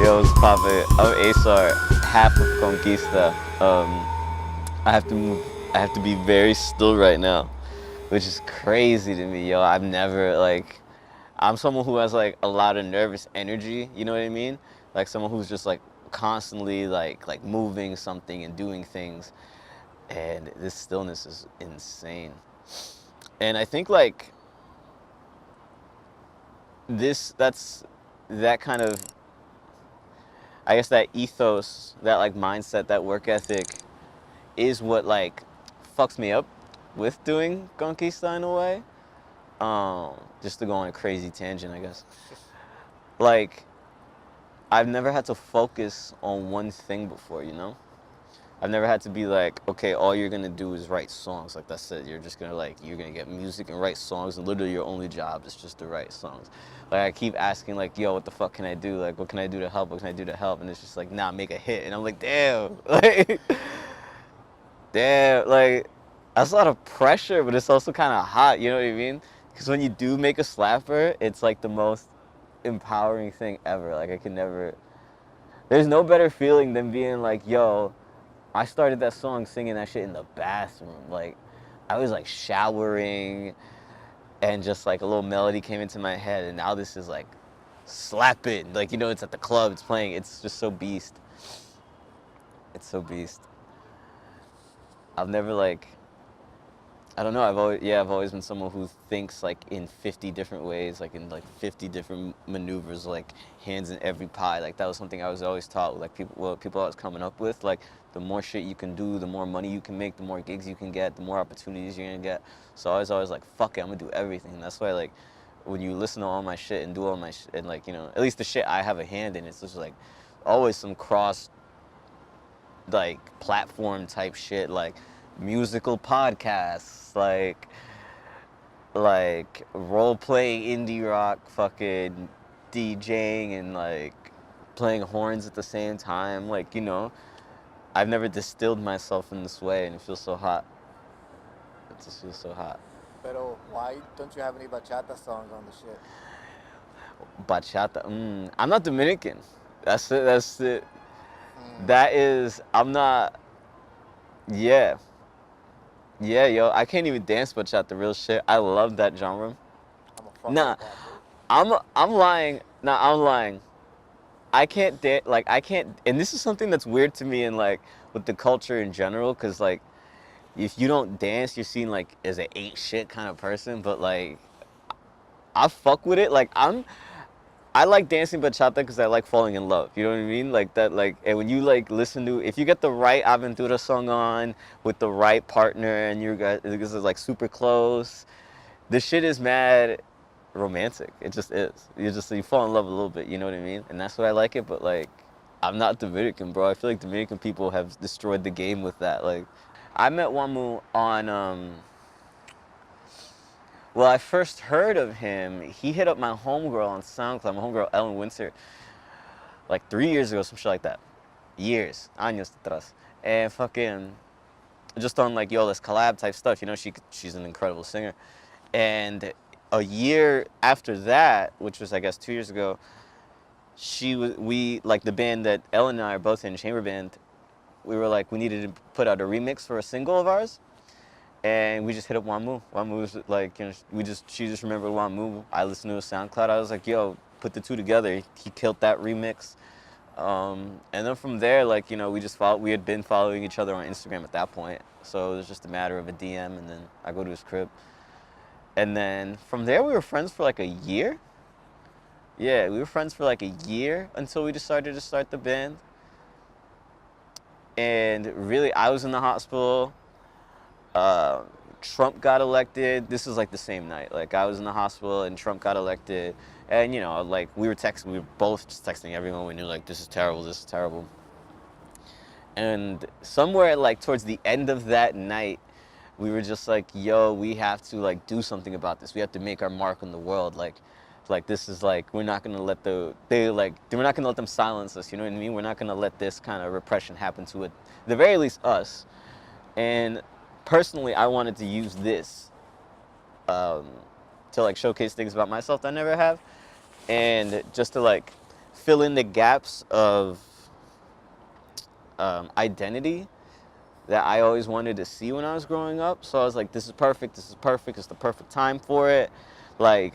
Yo, what's poppin'? I'm Sarr, half of Conquista. I have to move. I have to be very still right now, which is crazy to me, yo. I've never I'm someone who has like a lot of nervous energy. You know what I mean? Like someone who's just like constantly like moving something and doing things. And this stillness is insane. And I think like that's that kind of, I guess, that ethos, that like mindset, that work ethic is what like fucks me up with doing Conquista in a way. Just to go on a crazy tangent, I guess. Like, I've never had to focus on one thing before, you know? I've never had to be like, okay, all you're gonna do is write songs. Like that's it. You're just gonna you're gonna get music and write songs, and literally your only job is just to write songs. Like I keep asking, like, yo, what the fuck can I do? Like, what can I do to help? What can I do to help? And it's just like, nah, make a hit. And I'm like, damn, like, damn, like, that's a lot of pressure, but it's also kind of hot. You know what I mean? Because when you do make a slapper, it's like the most empowering thing ever. Like I can never. There's no better feeling than being like, yo, I started that song singing that shit in the bathroom. Like, I was like showering and just like a little melody came into my head, and now this is like slap it. Like, you know, it's at the club, it's playing. It's just so beast. It's so beast. I've never like, I don't know, I've always been someone who thinks like in 50 different ways, like in like 50 different maneuvers, like hands in every pie. Like that was something I was always taught, like people I was coming up with, like the more shit you can do, the more money you can make, the more gigs you can get, the more opportunities you're gonna get. So I was always like, fuck it, I'm gonna do everything. And that's why like when you listen to all my shit and do all my shit, and like, you know, at least the shit I have a hand in, it's just like always some cross like platform type shit, like musical podcasts, like role playing indie rock, fucking DJing, and like playing horns at the same time. Like, you know, I've never distilled myself in this way, and it feels so hot. It just feels so hot. Pero why don't you have any bachata songs on the shit? Bachata. I'm not Dominican. That's it. That's it. That is. I'm not. Yeah. Yeah, yo. I can't even dance bachata. Real shit. I love that genre. I'm a fuck Nah, with that, dude. I'm lying. Nah, I'm lying. I can't dance. Like I can't. And this is something that's weird to me, and like with the culture in general, because like if you don't dance, you're seen like as an ain't shit kind of person. But like I fuck with it. Like I like dancing bachata because I like falling in love. You know what I mean? Like that. Like, and when you like listen to, if you get the right Aventura song on with the right partner, and you guys, this is like super close. This shit is mad romantic. It just is. You fall in love a little bit. You know what I mean? And that's why I like it. But like, I'm not Dominican, bro. I feel like Dominican people have destroyed the game with that. Like, I met WAMOO on well, I first heard of him. He hit up my homegirl on SoundCloud, my homegirl Ellen Winter, like 3 years ago, some shit like that. Years, años atrás. And fucking, just on like, yo, let's collab type stuff. You know, she's an incredible singer. And a year after that, which was I guess 2 years ago, we like the band that Ellen and I are both in, chamber band. We were like, we needed to put out a remix for a single of ours. And we just hit up WAMOO. WAMOO was like, you know, she just remembered WAMOO. I listened to his SoundCloud. I was like, yo, put the two together. He killed that remix. And then from there, like, you know, we had been following each other on Instagram at that point. So it was just a matter of a DM, and then I go to his crib. And then from there, we were friends for like a year. Yeah, we were friends for like a year until we decided to start the band. And really, I was in the hospital. Trump got elected. This was like the same night. Like I was in the hospital and Trump got elected, and you know, like we were both just texting everyone we knew, like this is terrible, this is terrible. And somewhere like towards the end of that night, we were just like, yo, we have to like do something about this. We have to make our mark on the world. Like this is like, we're not gonna let we're not gonna let them silence us. You know what I mean? We're not gonna let this kind of repression happen to it. At the very least, us. And personally, I wanted to use this to like showcase things about myself that I never have, and just to like fill in the gaps of identity that I always wanted to see when I was growing up. So I was like, this is perfect. This is perfect. It's the perfect time for it. I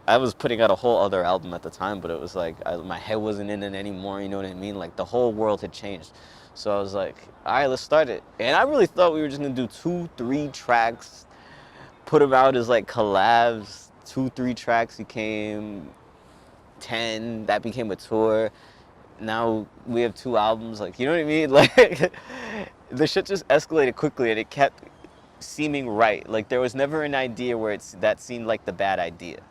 was putting out a whole other album at the time, but it was like my head wasn't in it anymore. You know what I mean? Like the whole world had changed. So I was like, all right, let's start it. And I really thought we were just gonna do 2-3 tracks, put them out as like collabs. 2-3 tracks became 10. That became a tour. Now we have 2 albums. Like, you know what I mean? Like the shit just escalated quickly, and it kept seeming right. Like there was never an idea where that seemed like the bad idea.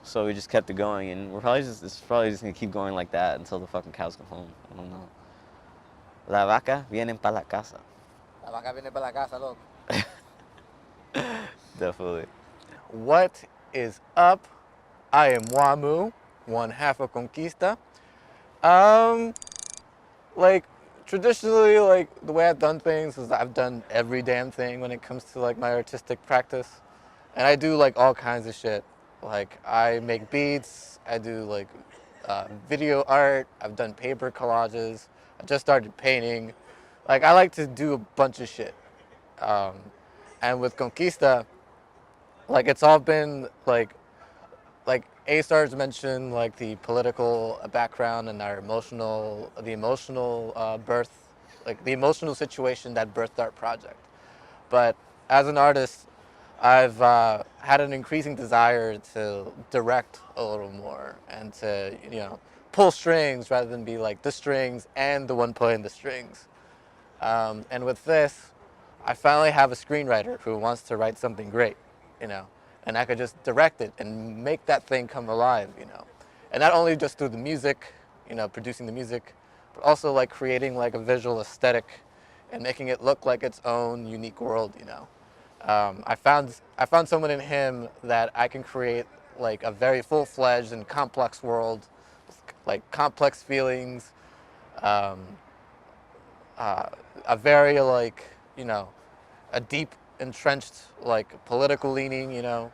So we just kept it going, and it's probably just gonna keep going like that until the fucking cows come home. I don't know. La vaca viene pa la casa. La vaca viene para la casa, loco. Definitely. What is up? I am WAMOO, one half of Conquista. Like traditionally, like the way I've done things is I've done every damn thing when it comes to like my artistic practice, and I do like all kinds of shit. Like I make beats, I do like video art, I've done paper collages, I just started painting. Like I like to do a bunch of shit. Um, and with Conquista, like it's all been like Sarr's mentioned, like the political background and our the emotional birth, like the emotional situation that birthed our project. But as an artist, I've had an increasing desire to direct a little more and to, you know, pull strings rather than be like the strings and the one playing the strings. And with this, I finally have a screenwriter who wants to write something great, you know, and I could just direct it and make that thing come alive, you know. And not only just through the music, you know, producing the music, but also like creating like a visual aesthetic and making it look like its own unique world, you know. I found someone in him that I can create like a very full-fledged and complex world, like complex feelings, um, a very like, you know, a deep entrenched like political leaning, you know.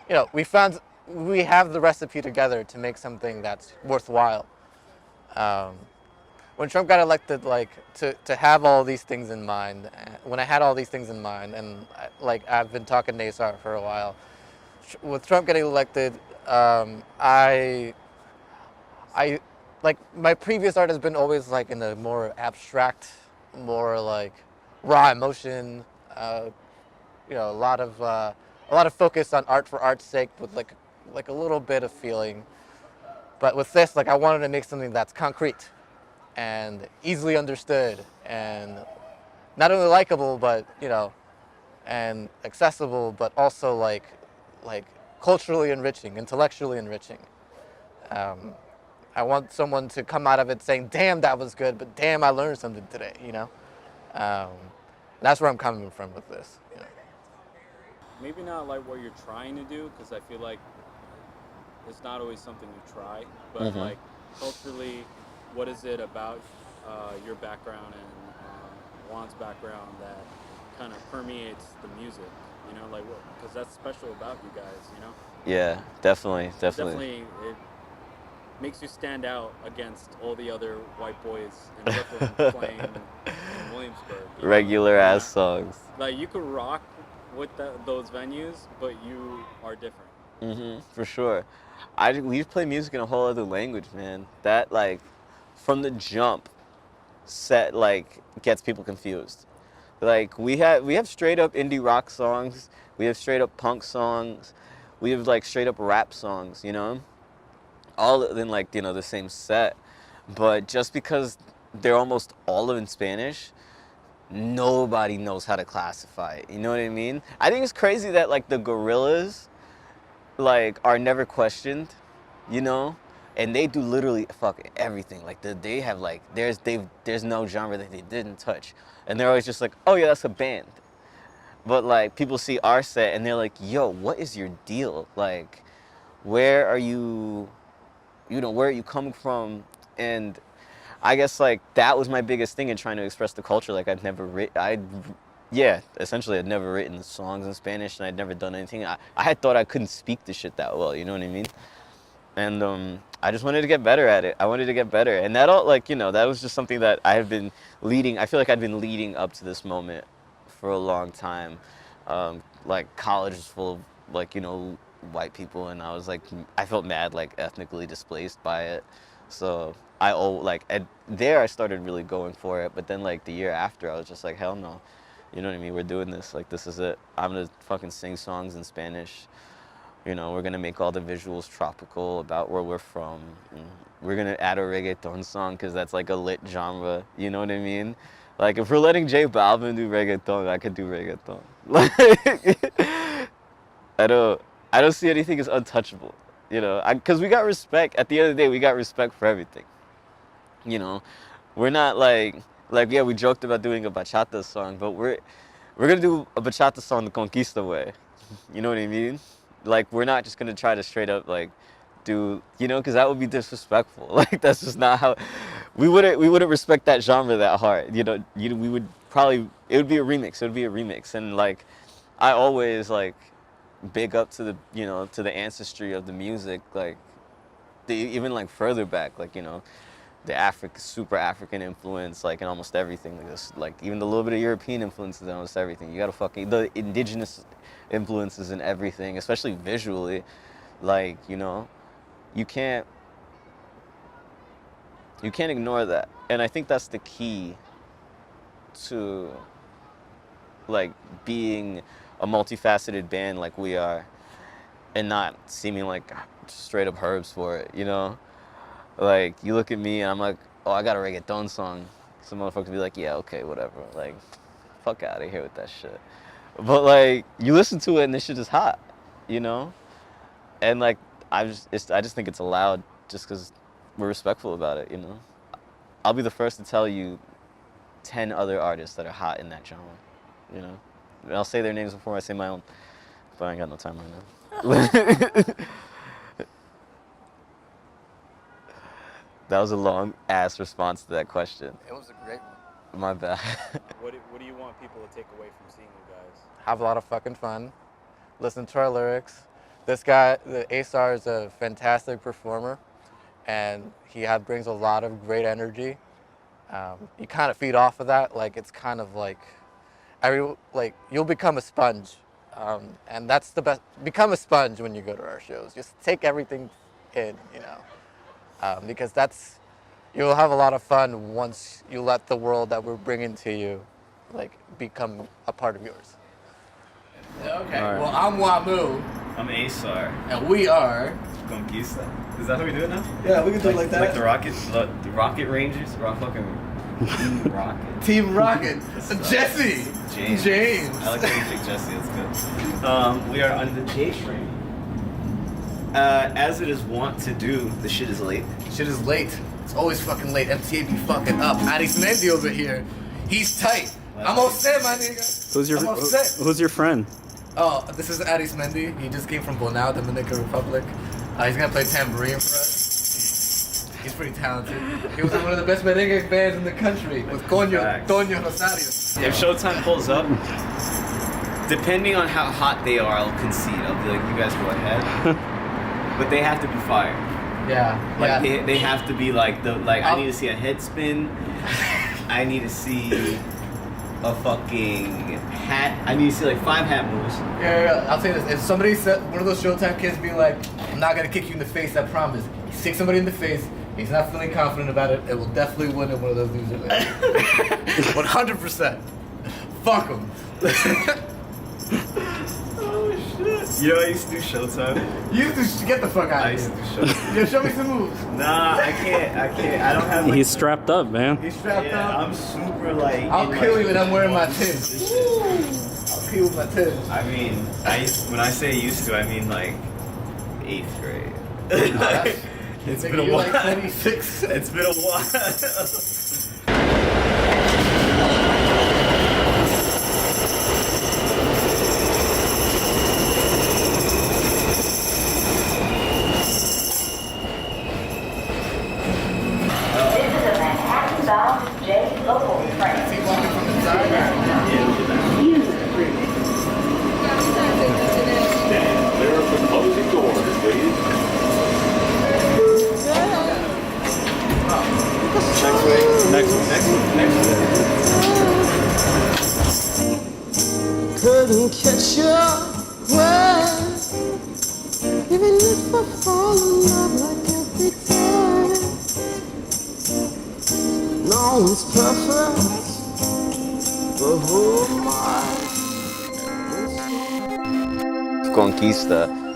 You know, we have the recipe together to make something that's worthwhile. When Trump got elected, like to have all these things in mind, when I had all these things in mind, and like I've been talking to Sarr for a while, with Trump getting elected, I like my previous art has been always like in a more abstract, more like raw emotion. You know, a lot of focus on art for art's sake, with like a little bit of feeling. But with this, like I wanted to make something that's concrete and easily understood and not only likable, but you know, and accessible, but also like culturally enriching, intellectually enriching. I want someone to come out of it saying, "Damn, that was good," but "Damn, I learned something today." You know, that's where I'm coming from with this. You know? Maybe not like what you're trying to do, because I feel like it's not always something you try, but like culturally, what is it about your background and Juan's background that kind of permeates the music? You know, like because that's special about you guys. You know. Yeah, definitely. Definitely, it makes you stand out against all the other white boys in Brooklyn playing in Williamsburg. Regular ass songs. Like you could rock with those venues, but you are different. For sure. We play music in a whole other language, man. That like, from the jump, set like gets people confused. Like we have straight up indie rock songs. We have straight up punk songs. We have like straight up rap songs. You know, all in like, you know, the same set. But just because they're almost all in Spanish, nobody knows how to classify it. You know what I mean? I think it's crazy that like the gorillas like are never questioned, you know, and they do literally fucking everything. Like they have like there's no genre that they didn't touch, and they're always just like, oh yeah, that's a band. But like people see our set and they're like, yo, what is your deal? Like, where are you? You know, where are you coming from? And I guess like that was my biggest thing in trying to express the culture. Like essentially I'd never written songs in Spanish, and I'd never done anything. I had thought I couldn't speak the shit that well, you know what I mean? and I just wanted to get better at it. I wanted to get better, and that all like that was just something that I have been leading. I feel like I'd been leading up to this moment for a long time. Like college was full of like white people, and I was like I felt mad like ethnically displaced by it. So there I started really going for it, but then like the year after I was just like hell no, you know what I mean? We're doing this. Like this is it. I'm gonna fucking sing songs in Spanish. We're gonna make all the visuals tropical about where we're from. And we're gonna add a reggaeton song because that's like a lit genre. You know what I mean? Like if we're letting J Balvin do reggaeton, I could do reggaeton. Like I don't see anything as untouchable. Because we got respect. At the end of the day, we got respect for everything. We're not like yeah, we joked about doing a bachata song, but we're gonna do a bachata song the Conquista way. You know what I mean? Like we're not just gonna try to straight up like do because that would be disrespectful. Like that's just not how we wouldn't respect that genre that hard. We would probably it would be a remix. It would be a remix, and like I always like big up to the to the ancestry of the music, like even like further back, like the super African influence, like in almost everything, like this, like even the little bit of European influences in almost everything. You gotta the indigenous influences in everything, especially visually, like you can't ignore that. And I think that's the key to like being a multifaceted band like we are, and not seeming like straight up herbs for it. Like you look at me and I'm like, oh, I got a reggaeton song. Some motherfuckers be like, yeah, okay, whatever. Like, fuck out of here with that shit. But like, you listen to it and this shit is hot, And like, I just think it's allowed just because we're respectful about it, I'll be the first to tell you 10 other artists that are hot in that genre, And I'll say their names before I say my own, but I ain't got no time right now. That was a long ass response to that question. It was a great one. My bad. What do you want people to take away from seeing you guys? Have a lot of fucking fun. Listen to our lyrics. This guy, the Sarr, is a fantastic performer, and he brings a lot of great energy. You kind of feed off of that. Like it's kind of like you'll become a sponge, and that's the best. Become a sponge when you go to our shows. Just take everything in, because you'll have a lot of fun once you let the world that we're bringing to you, like, become a part of yours. Okay. All right. Well, I'm WAMOO, I'm Sarr. and we are. Conquista. Is that how we do it now? Yeah, we can do it like that. Like the Rocket Rangers? Rocket. Team Rocket. Jesse. James. I like how you pick Jesse, that's good. We are on the J train. As it is wont to do, the shit is late. Shit is late. It's always fucking late. MTA be fucking up. Addis Mendy over here. He's tight. I'm upset, my nigga. I'm upset. Who's your friend? Oh, this is Addis Mendy. He just came from Bonao, Dominican Republic. He's gonna play tambourine for us. He's pretty talented. He was in one of the best merengue bands in the country with Toño Rosario. If Showtime pulls up, depending on how hot they are, I'll concede. I'll be like, you guys go ahead. But they have to be fire. Yeah, Like yeah. they have to be like I need to see a head spin. I need to see a fucking hat. I need to see like 5 hat moves. Yeah. I'll say this. If somebody said, one of those Showtime kids be like, I'm not gonna kick you in the face, I promise. He kicks somebody in the face, he's not feeling confident about it, it will definitely win in one of those losers. 100%. Fuck him. Oh shit. You know I used to do Showtime? You used to get the fuck out I of used here. to do Showtime. Yo, show me some moves. Nah, I can't. I don't have like, He's strapped up, man. He's strapped up. I'm super like I'll kill you when I'm wearing my Timbs. I'll kill you with my Timbs. I mean, when I say used to, I mean like 8th grade. It's been a You're while. like 26. It's been a while. Is he walking from inside? There are proposing doors, please. can catch your breath. Even if I fall in love like every time. No one's perfect, but who am I? Conquista.